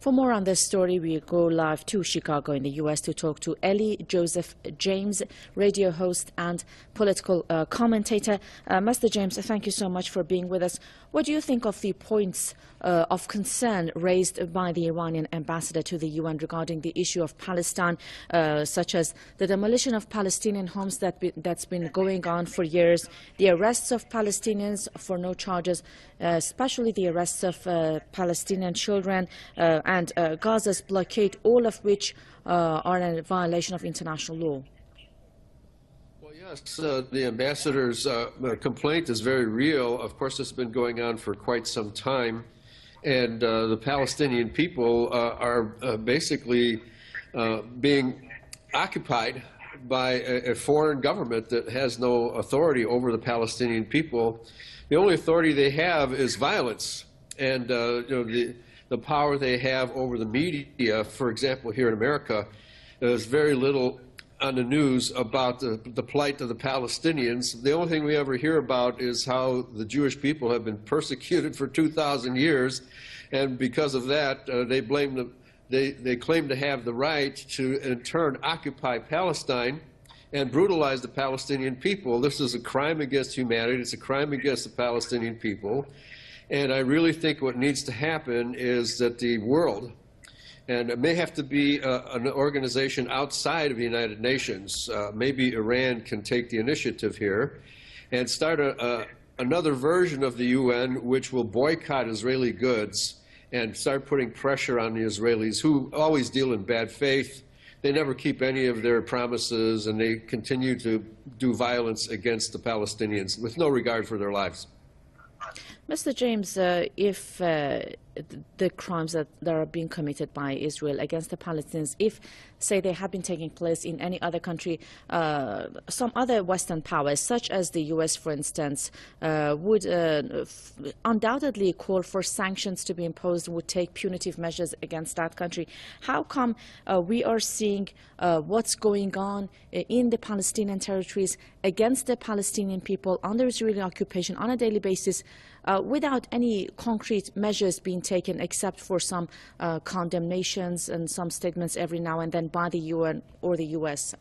For more on this story, we go live to Chicago in the U.S. to talk to Ellie Joseph James, radio host and political commentator. Mr. James, thank you so much for being with us. What do you think of the points of concern raised by the Iranian ambassador to the UN regarding the issue of Palestine, such as the demolition of Palestinian homes that's been going on for years, the arrests of Palestinians for no charges, especially the arrests of Palestinian children, and Gaza's blockade, all of which are a violation of international law? Well, yes, the ambassador's complaint is very real. Of course, this has been going on for quite some time. And the Palestinian people are basically being occupied by a foreign government that has no authority over the Palestinian people. The only authority they have is violence. And the power they have over the media, for example, here in America, there's very little on the news about the plight of the Palestinians. The only thing we ever hear about is how the Jewish people have been persecuted for 2,000 years, and because of that, they claim to have the right to, in turn, occupy Palestine and brutalize the Palestinian people. This is a crime against humanity. It's a crime against the Palestinian people. And I really think what needs to happen is that the world, and it may have to be an organization outside of the United Nations, maybe Iran can take the initiative here, and start another version of the UN which will boycott Israeli goods and start putting pressure on the Israelis, who always deal in bad faith. They never keep any of their promises, and they continue to do violence against the Palestinians with no regard for their lives. Mr. James, if the crimes that are being committed by Israel against the Palestinians, if, say, they have been taking place in any other country, some other Western powers, such as the U.S., for instance, would undoubtedly call for sanctions to be imposed, would take punitive measures against that country. How come we are seeing what's going on in the Palestinian territories against the Palestinian people under Israeli occupation on a daily basis without any concrete measures being taken, except for some condemnations and some statements every now and then by the UN or the U.S.?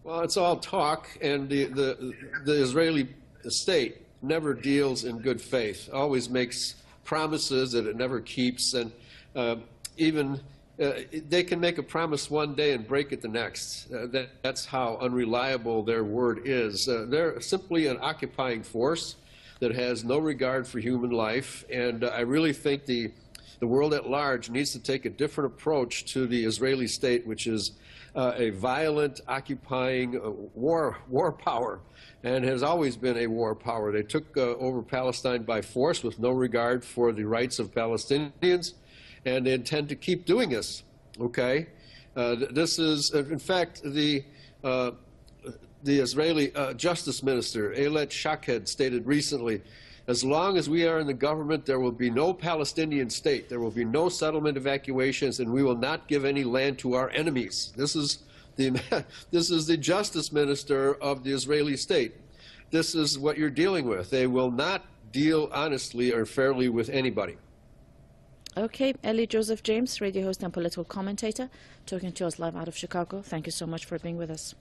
Well, it's all talk, and the Israeli state never deals in good faith, always makes promises that it never keeps, and they can make a promise one day and break it the next. That's how unreliable their word is. They're simply an occupying force that has no regard for human life, and I really think the world at large needs to take a different approach to the Israeli state, which is a violent, occupying war power, and has always been a war power. They took over Palestine by force with no regard for the rights of Palestinians, and they intend to keep doing this. Okay, this is, in fact, the Israeli Justice Minister, Eilat Shaked, stated recently, as long as we are in the government, there will be no Palestinian state. There will be no settlement evacuations, and we will not give any land to our enemies. This is the Justice Minister of the Israeli state. This is what you're dealing with. They will not deal honestly or fairly with anybody. Okay, Ellie Joseph James, radio host and political commentator, talking to us live out of Chicago. Thank you so much for being with us.